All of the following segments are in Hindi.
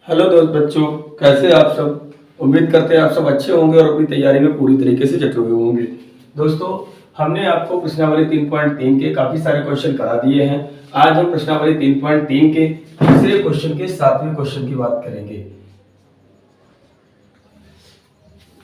हेलो दोस्त बच्चों, कैसे आप सब। उम्मीद करते हैं आप सब अच्छे होंगे और अपनी तैयारी में पूरी तरीके से जुटे हुए होंगे। दोस्तों, हमने आपको प्रश्नावली 3.3 के काफी सारे क्वेश्चन करा दिए हैं। आज हम प्रश्नावली 3.3 के तीसरे क्वेश्चन के 7वें क्वेश्चन की बात करेंगे।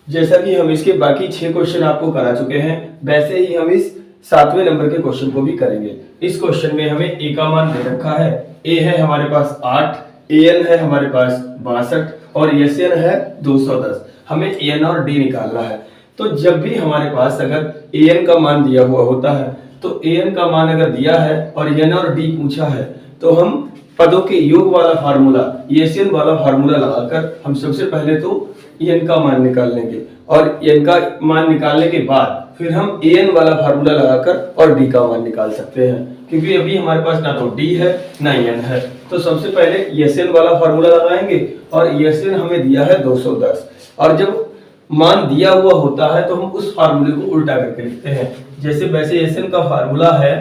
जैसा कि हम इसके बाकी 6 क्वेश्चन आपको करा चुके हैं, वैसे ही हम इस 7वें नंबर के क्वेश्चन को भी करेंगे। इस क्वेश्चन में हमें ए का मान दे रखा है। ए है हमारे पास 8, एन है हमारे पास 62 और एसएन है 210। हमें एन और डी निकालना है। तो जब भी हमारे पास अगर एन का मान दिया हुआ होता है, तो एन का मान अगर दिया है और एन और डी पूछा है, तो हम पदों के योग वाला फार्मूला, एसएन वाला फार्मूला लगाकर हम सबसे पहले तो एन का मान निकाल लेंगे और एन का मान निकालने के बाद फिर हम एन वाला फार्मूला लगाकर और डी का मान निकाल सकते हैं, क्योंकि अभी हमारे पास ना तो डी है ना एन है। तो सबसे पहले एसएन वाला फार्मूला लगाएंगे और एसएन हमें दिया है 210, और जब मान दिया हुआ होता है तो हम उस फार्मूले को उल्टा करके लिखते हैं। जैसे वैसे एसएन का फार्मूला है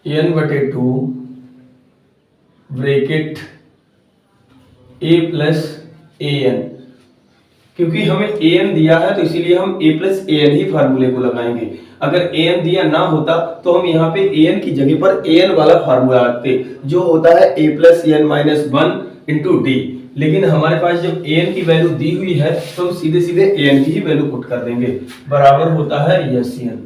n/2 bracket a plus an। क्योंकि हमें an दिया है तो इसीलिए हम a प्लस an ही फार्मूले को लगाएंगे। अगर an दिया ना होता तो हम यहाँ पे an की जगह पर an वाला फार्मूला रखते, जो होता है a plus n minus 1 into D. लेकिन हमारे पास जब an की वैल्यू दी हुई है तो हम सीधे सीधे an की ही वैल्यू पुट कर देंगे, बराबर होता है SN।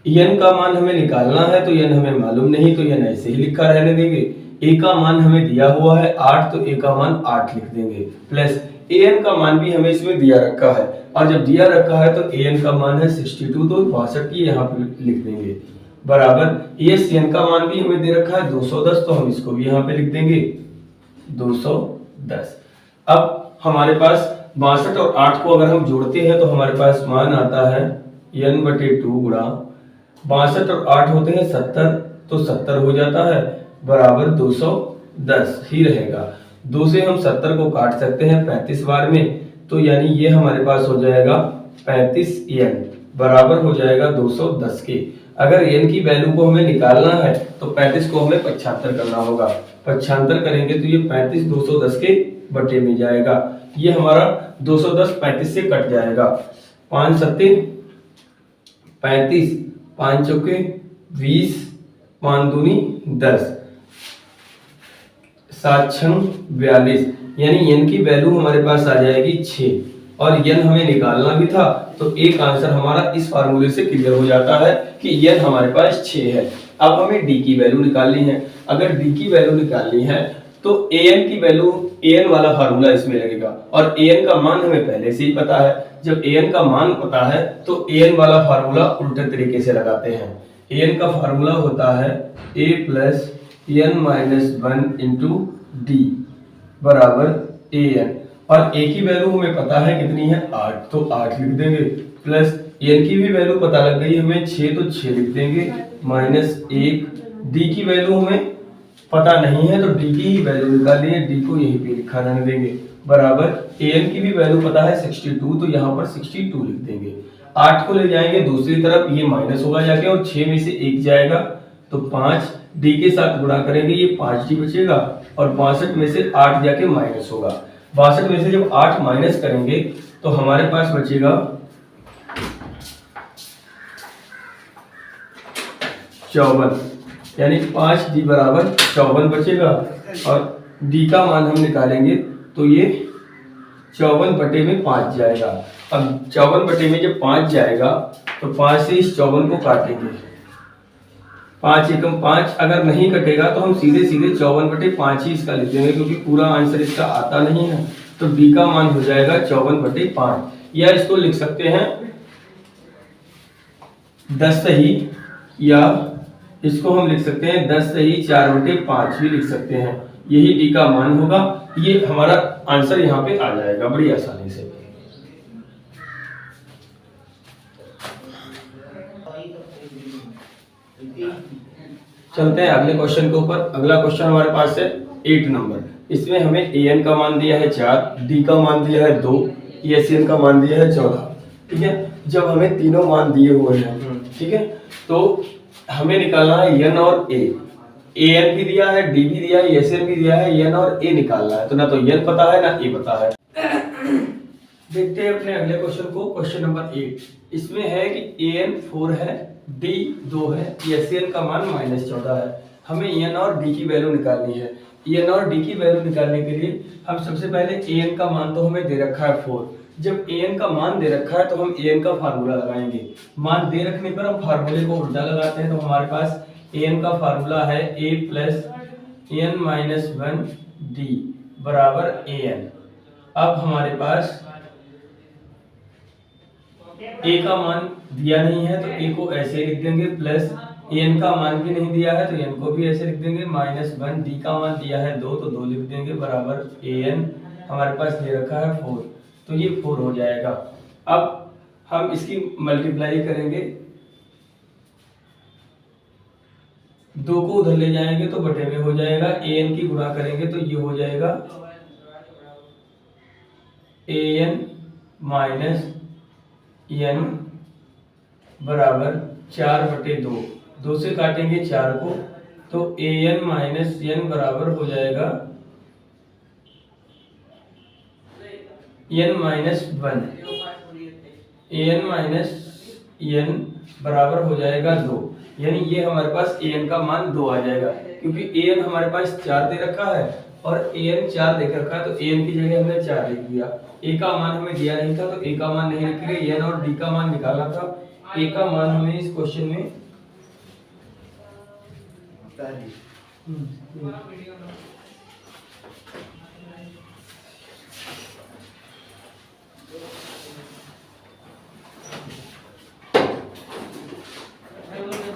n का मान हमें निकालना है तो n हमें मालूम नहीं, तो n ऐसे ही लिखा रहने देंगे। a का मान हमें दिया हुआ है 8, तो a का मान 8 लिख देंगे, प्लस an का मान भी हमें इसमें दिया रखा है, और जब दिया रखा है तो an का मान है 62, तो 62 की यहाँ पे लिख देंगे, बराबर SN का मान भी हमें दे रखा है 210, तो हम इसको भी यहाँ पे लिख देंगे 210। अब हमारे पास 62 और 8 को अगर हम जोड़ते हैं तो हमारे पास मान आता है n/2 गुणा 62 और 8 होते हैं 70, तो 70 हो जाता है, बराबर 210 ही रहेगा। 2 से हम 70 को काट सकते हैं 35 बार में, तो यानी ये हमारे पास हो जाएगा 35n, बराबर हो जाएगा 210 के। अगर n की वैल्यू को हमें निकालना है तो 35 को हमें 75 करना होगा। 75 करेंगे तो ये 35 210 के बटे में जाएगा। ये हमारा 210 35 से कट जाएगा। 5 सत्ते 35, 5 चौके 20, 5 दूनी 10, 7 छंग 42, यानी n की वैल्यू हमारे पास आ जाएगी 6, और n हमें निकालना भी था, तो एक आंसर हमारा इस फार्मूले से क्लियर हो जाता है कि n हमारे पास 6 है। अब हमें d की वैल्यू निकालनी है। अगर d की वैल्यू निकालनी है तो an की वैल्यू, an वाला फार्मूला इसमें लगेगा, और an का मान हमें पहले से ही पता है। जब an का मान पता है तो an वाला फार्मूला उल्टे तरीके से लगाते हैं। an का फार्मूला होता है a plus n minus 1 into D, बराबर an, और a की वैल्यू हमें पता है कितनी है 8, तो 8 लिख देंगे, प्लस n की भी वैल्यू पता लग गई हमें 6, तो 6 लिख देंगे, माइनस 1, d की वैल्यू हमें पता नहीं है तो d की ही वैल्यू निकाल लेंगे, d को यहीं पे लिखा रहने देंगे, बराबर an की भी वैल्यू पता है 62, तो यहाँ पर 62 लिख देंगे। 8 को ले जाएंगे दूसरी तरफ, ये माइनस होगा जाके, और 6 में से 1 जाएगा तो 5, d के साथ गुणा करेंगे, ये 5d बचेगा, और 62 में से 8 जाके माइनस होगा। 62 में से जब 8 माइनस करेंगे तो हमारे पास बचेगा 54, यानी 5d बराबर 54 बचेगा, और d का मान हम निकालेंगे तो ये 54 बटे में 5 जाएगा। अब 54 बटे में जब 5 जाएगा तो 5 से इस 54 को काटेंगे, 5 एकम 5, अगर नहीं कटेगा तो हम सीधे सीधे 54 बटे 5 ही इसका लिख देंगे, क्योंकि पूरा आंसर इसका आता नहीं है। तो d का मान हो जाएगा 54 बटे 5, या इसको लिख सकते हैं 10 सही, या इसको हम लिख सकते हैं 10 सही 4 बटे 5 भी लिख सकते हैं। यही d का मान होगा। ये हमारा आंसर यहाँ पे आ जाएगा बड़ी आसानी से। चलते हैं अगले क्वेश्चन के ऊपर। अगला क्वेश्चन हमारे पास है 8 नंबर। इसमें हमें an का मान दिया है 4, d का मान दिया है 2, SN का मान दिया है 14। ठीक है, जब हमें तीनों मान दिए हुए हैं, ठीक है, तो हमें निकालना है n और a। ए एन भी दिया है, डी भी दिया है, एस एन भी दिया है, एन और ए निकालना है। तो ना तो एन पता है ना ए पता है। देखते हैं अपने अगले क्वेश्चन को, क्वेश्चन नंबर 8। इसमें है कि ए एन 4 है, डी 2 है, एस एन का मान -14 है। हमें एन और डी की वैल्यू निकालनी है। एन और डी की वैल्यू निकालने के लिए हम सबसे पहले ए एन का मान तो हमें दे रखा है 4। जब ए एन का मान दे रखा है तो हम ए एन का फार्मूला लगाएंगे। मान दे रखने पर हम फार्मूले को उल्टा लगाते हैं। तो हमारे पास ए एन का फार्मूला है a plus n minus 1 d बराबर ए एन। अब हमारे पास ए का मान दिया नहीं है तो ए को ऐसे लिख देंगे, प्लस एन का मान भी नहीं दिया है तो एन को भी ऐसे लिख देंगे, -1 डी का मान दिया है 2 तो 2 लिख देंगे बराबर ए एन। हमारे पास दे रखा है 4 तो ये 4 हो जाएगा। अब हम इसकी मल्टीप्लाई करेंगे, 2 को उधर ले जाएंगे तो बटे में हो जाएगा, ए एन की गुणा करेंगे तो ये हो जाएगा ए एन माइनस एन बराबर 4/2। 2 से काटेंगे 4 को तो ए एन माइनस एन बराबर हो जाएगा N minus 1। A N minus N बराबर हो जाएगा 2, यानी ये हमारे पास ए एन का मान 2 आ जाएगा। क्योंकि ए एन हमारे पास 4 दे रखा है और ए एन 4 दे रखा है तो ए एन की जगह हमने 4 लिख दिया। ए का मान हमें दिया नहीं था तो ए का मान नहीं लिखेंगे, एन और डी का मान निकालना था। ए का मान हमें इस क्वेश्चन में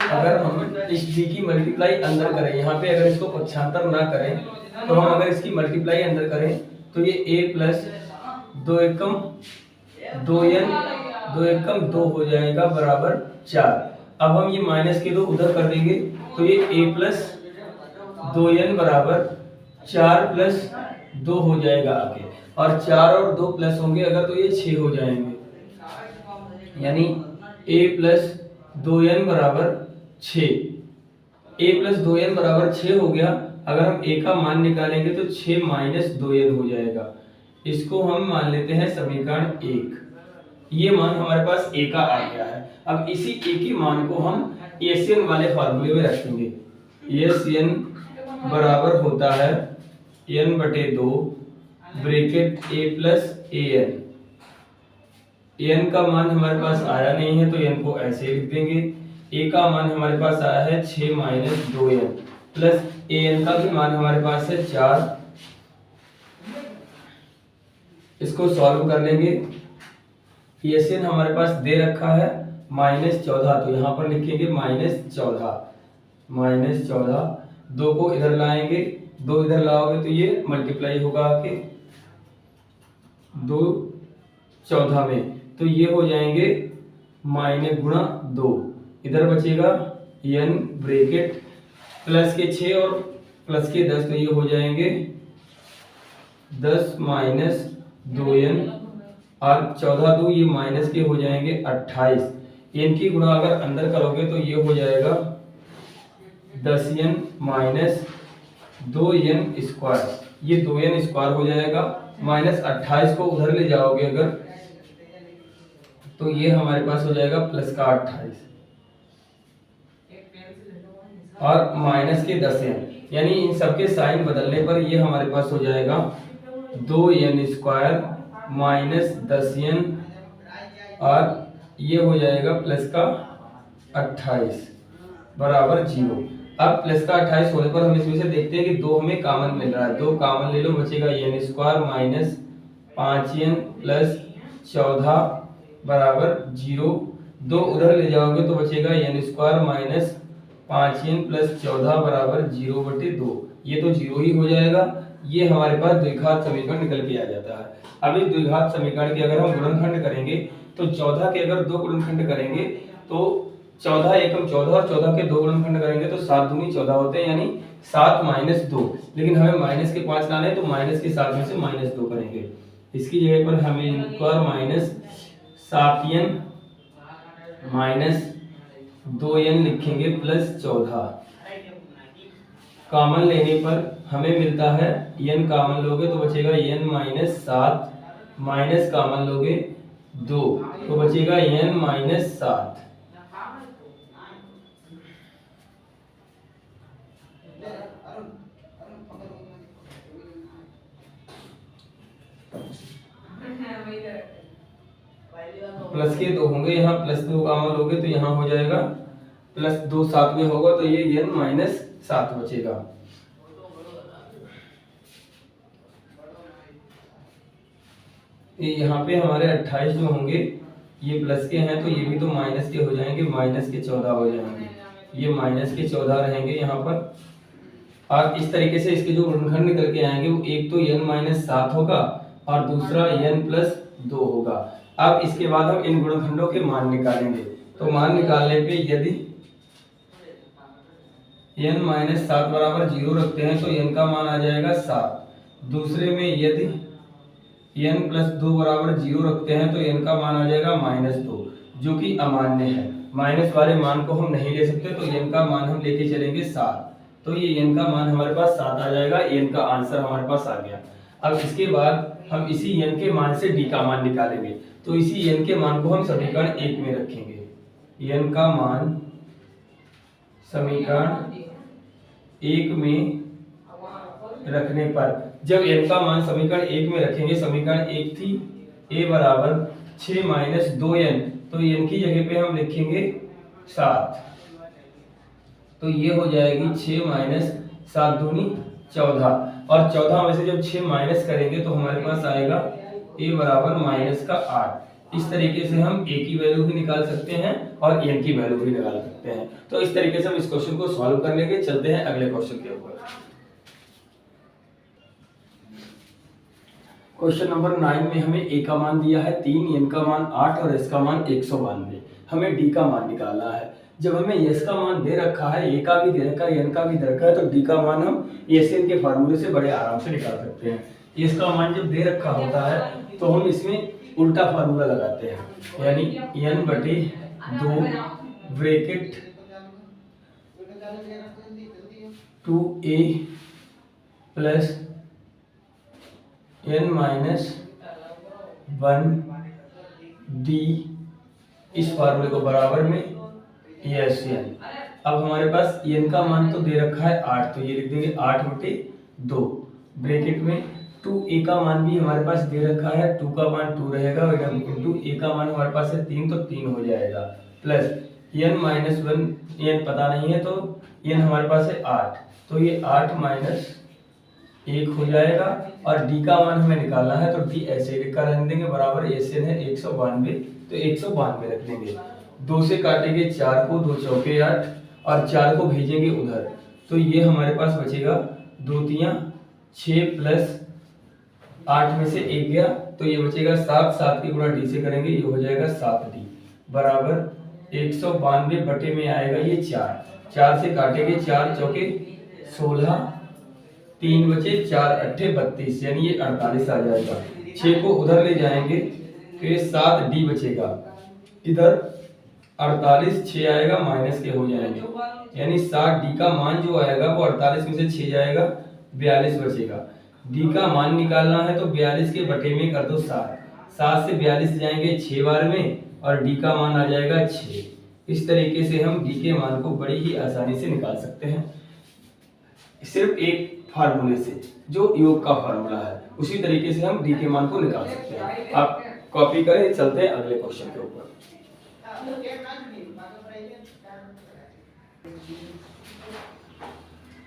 अगर हम इस डी की मल्टीप्लाई अंदर करें, यहाँ पे अगर इसको पक्षांतर ना करें तो हम अगर इसकी मल्टीप्लाई अंदर करें तो ये a प्लस 2 एकम 2n 2 एकम 2 हो जाएगा बराबर 4। अब हम ये माइनस के 2 उधर कर देंगे तो ये a प्लस 2n बराबर 4 प्लस 2 हो जाएगा आगे, और 4 और 2 प्लस होंगे अगर तो ये 6 हो जाएंगे, यानी a प्लस 2n बराबर 6। a प्लस 2n बराबर 6 हो गया। अगर हम a का मान निकालेंगे तो 6 माइनस 2n हो जाएगा। इसको हम मान लेते हैं समीकरण 1। ये मान हमारे पास a का आ गया है। अब इसी a के मान को हम एन वाले फार्मूले में रखेंगे। एन बराबर होता है n/2 bracket a plus an। n का मान हमारे पास आया नहीं है तो n को ऐसे लिख देंगे। a का मान हमारे पास आया है 6 माइनस 2n प्लस an का भी मान हमारे पास है 4। इसको सॉल्व कर लेंगे। एन हमारे पास दे रखा है -14 तो यहाँ पर लिखेंगे -14 2 को इधर लाएंगे, 2 इधर लाओगे तो ये मल्टीप्लाई होगा आके 2 14 में तो ये हो जाएंगे माइनस गुणा 2, इधर बचेगा n ब्रैकेट प्लस के 6 और प्लस के 10 तो ये हो जाएंगे 10 माइनस 2n और 14 2 ये माइनस के हो जाएंगे 28। n की गुणा अगर अंदर करोगे तो ये हो जाएगा 10n माइनस 2n स्क्वायर, ये 2n स्क्वायर हो जाएगा। माइनस 28 को उधर ले जाओगे अगर तो ये हमारे पास हो जाएगा प्लस का 28 और माइनस के 10n, यानी इन सबके साइन बदलने पर ये हमारे पास हो जाएगा 2n स्क्वायर माइनस 10n और ये हो जाएगा प्लस का 28 बराबर 0। अब प्लस का 28 होने पर हम इसमें से देखते हैं कि 2 हमें कॉमन मिल रहा है। 2 कॉमन ले लो, बचेगा n square minus 5n plus 14 बराबर 0। 2 उधर ले जाओगे तो बचेगा n square minus 5n plus 14 बराबर 0/2। ये तो 0 ही हो जाएगा। ये हमारे पास द्विघात समीकरण निकल के आ जाता है। अब इस द्विघात समीकरण के अगर हम गुणनखंड करेंगे तो 14 के अगर 2 गुणनखंड करेंगे तो 14 एकम 14 और 14 के 2 गुणनखंड करेंगे तो 7 दूनी 14 होते हैं, यानी 7 माइनस 2। लेकिन हमें माइनस के 5 लाने तो माइनस के 7 में से -2 करेंगे। इसकी जगह पर हमें square minus 7n minus 2n लिखेंगे प्लस 14। कॉमन लेने पर हमें मिलता है n कॉमन लोगे तो बचेगा n माइनस 7, माइनस कॉमन लोगे 2 तो बचेगा n माइनस 7। प्लस के 2 होंगे, यहाँ प्लस 2 कॉमन लोगे तो यहाँ हो जाएगा प्लस 2 साथ में होगा तो ये n माइनस 7 बचेगा। ये यहाँ पे हमारे 28 जो होंगे ये प्लस के हैं तो ये भी तो माइनस के हो जाएंगे, माइनस के 14 हो जाएंगे, ये माइनस के 14 रहेंगे यहाँ पर। और इस तरीके से इसके जो गुणनखंड निकल के आएंगे वो एक तो n माइनस 7 होगा और दूसरा n प्लस 2 होगा। अब इसके बाद हम इन गुणनखंडों के मान निकालेंगे। तो मान निकालने पे यदि n माइनस 7 बराबर 0 रखते हैं तो n का मान आ जाएगा 7। दूसरे में यदि n प्लस 2 बराबर 0 रखते हैं तो n का मान आ जाएगा माइनस 2, जो कि अमान्य है। माइनस वाले मान को हम नहीं ले सकते तो n का मान हम लेके चलेंगे 7, तो ये n का मान हमारे पास 7 आ जाएगा। n का आंसर हमारे पास आ गया। अब इसके बाद हम इसी n के मान से d का मान निकालेंगे। तो इसी n के मान को हम समीकरण 1 में रखेंगे। n का मान समीकरण 1 में रखने पर, जब n का मान समीकरण 1 में रखेंगे, समीकरण 1 थी a बराबर 6 माइनस 2n, तो n की जगह पे हम लिखेंगे 7, तो ये हो जाएगी 6 माइनस 7 दूनी 14, और 14 में से जब 6 माइनस करेंगे तो हमारे पास आएगा a बराबर माइनस का 8। इस तरीके से हम a की वैल्यू भी निकाल सकते हैं और n की वैल्यू भी निकाल सकते हैं। तो इस तरीके से हम इस क्वेश्चन को सॉल्व कर लेंगे। चलते हैं अगले क्वेश्चन के ऊपर। क्वेश्चन नंबर 9 में हमें a का मान दिया है 3, n का मान 8 और s का मान 192। हमें d का मान निकालना है। जब हमें s का मान दे रखा है, a का भी दे रखा है, n का भी दे रखा है, तो d का मान हम SN के फार्मूले से बड़े आराम से निकाल सकते हैं। s का मान जब दे रखा होता है तो हम इसमें उल्टा फार्मूला लगाते हैं, यानी n/2 bracket 2a plus n minus 1d, इस फार्मूले को बराबर में SN। अब हमारे पास n का मान तो दे रखा है 8, तो ये लिख देंगे 8/2 ब्रैकेट में 2a का मान भी हमारे पास दे रखा है, 2 का मान 2 रहेगा, इंटू a का मान हमारे पास है 3, तो 3 हो जाएगा, प्लस n माइनस 1, n पता नहीं है तो n हमारे पास है 8, तो ये 8 माइनस 1 हो जाएगा। और d का मान हमें निकालना है तो d ऐसे लिखा रहने देंगे, बराबर SN है 192, तो 192 रख देंगे। 2 से काटेंगे 4 को, 2 चौके 8 और 4 को भेजेंगे उधर, तो ये हमारे पास बचेगा 2 तियां 6 प्लस 8 में से 1 गया तो ये बचेगा 7, 7 की गुणा d से करेंगे, ये हो जाएगा 7d बराबर 192 बटे में आएगा ये 4, 4 से काटेंगे 4 चौके 16, 3 बचे 4 अट्ठे 32, यानी ये 48 आ जाएगा। 6 को उधर ले जाएंगे तो ये 7d बचेगा, इधर 48 6 आएगा माइनस के हो जाएंगे, यानी 7d का मान जो आएगा वो 48 में से 6 जाएगा 42 बचेगा। d का मान निकालना है तो 42 के बटे में कर दो 7, 7 से 42 जाएंगे 6 बार में और d का मान आ जाएगा 6। इस तरीके से हम d के मान को बड़ी ही आसानी से निकाल सकते हैं, सिर्फ एक फार्मूले से, जो योग का फार्मूला है उसी तरीके से हम d के मान को निकाल सकते हैं। आप कॉपी करें। चलते हैं अगले क्वेश्चन के ऊपर।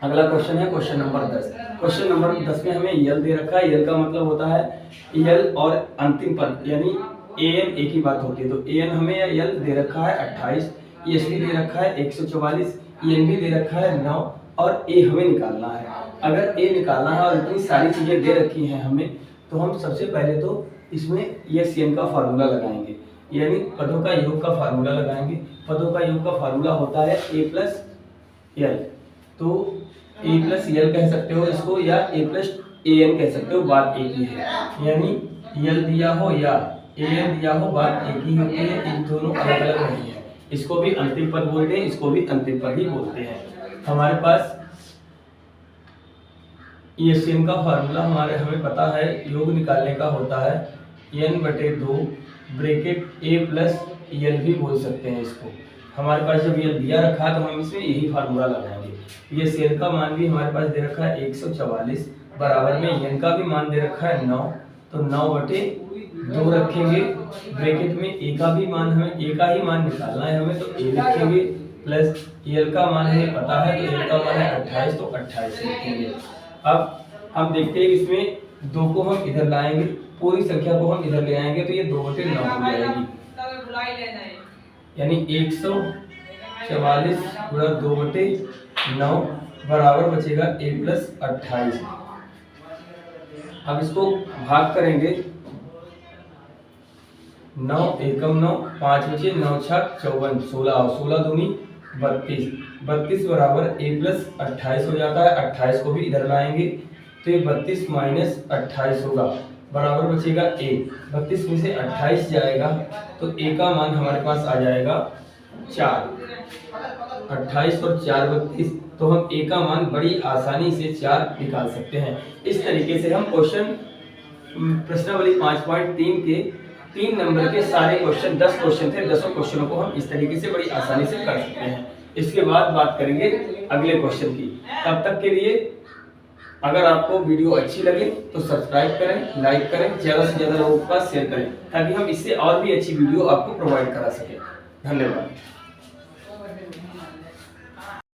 अगला क्वेश्चन है क्वेश्चन नंबर 10। क्वेश्चन नंबर 10 में हमें यल दे रखा है। यल का मतलब होता है यल और अंतिम पद, यानी an a की बात होती है, तो an हमें यल दे रखा है 28, एस भी दे रखा है 144, en भी दे रखा है 9 और a हमें निकालना है। अगर a निकालना है और इतनी सारी चीजें दे रखी हैं हमें, तो हम सबसे पहले तो इसमें SN का फार्मूला लगाएंगे, यानी पदों का योग का फार्मूला लगाएंगे। पदों का योग का फार्मूला होता है a प्लस यल, तो a प्लस यल कह सकते हो इसको या a प्लस an कह सकते हो, बात एक ही है। यानी यल दिया हो या an दिया हो, बात एक ही होती है, इन दोनों अलग अलग नहीं है। इसको भी अंतिम पद बोलते हैं, इसको भी अंतिम पद ही बोलते हैं। हमारे पास ESN का फार्मूला हमें पता है, योग निकालने का होता है n/2 ब्रैकेट a प्लस यल भी बोल सकते हैं इसको। हमारे पास जब ये दिया रखा है तो हम इसमें यही फार्मूला लगाएंगे। ये सेल का मान भी हमारे पास दे रखा है 144, बराबर में n का भी मान दे रखा है 9, तो 9/2 रखेंगे। ब्रैकेट में a का भी मान, हमें a का ही मान निकालना है हमें, तो a लिखेंगे प्लस यल का मान हमें पता है, तो यल का मान है 28, तो 28 लिखेंगे। अब हम देखते हैं इसमें 2 को हम इधर लाएंगे, पूरी संख्या को हम इधर ले आएंगे, तो ये 2/9 हो जाएगी, यानी 144 गुणा 2/9 बराबर बचेगा a प्लस 28। अब इसको भाग करेंगे, 9 एकम 9, 5 बचे, 9 छक 54, 16, 16 दूनी 32, 32 बराबर a प्लस 28 हो जाता है। 28 को भी इधर लाएंगे, तो ये 32 माइनस 28 होगा, बराबर बचेगा a। 32 में से 28 जाएगा तो a का मान हमारे पास आ जाएगा 4। 28 और 4 32, तो हम a का मान बड़ी आसानी से 4 निकाल सकते हैं। इस तरीके से हम प्रश्नावली 5.3 के 3 नंबर के सारे क्वेश्चन, 10 क्वेश्चन थे, 10 क्वेश्चनों को हम इस तरीके से बड़ी आसानी से कर सकते हैं। इसके बाद बात करेंगे अगले क्वेश्चन की। तब तक के लिए अगर आपको वीडियो अच्छी लगे तो सब्सक्राइब करें, लाइक करें, ज़्यादा से ज़्यादा लोगों के पास शेयर करें, ताकि हम इससे और भी अच्छी वीडियो आपको प्रोवाइड करा सकें। धन्यवाद।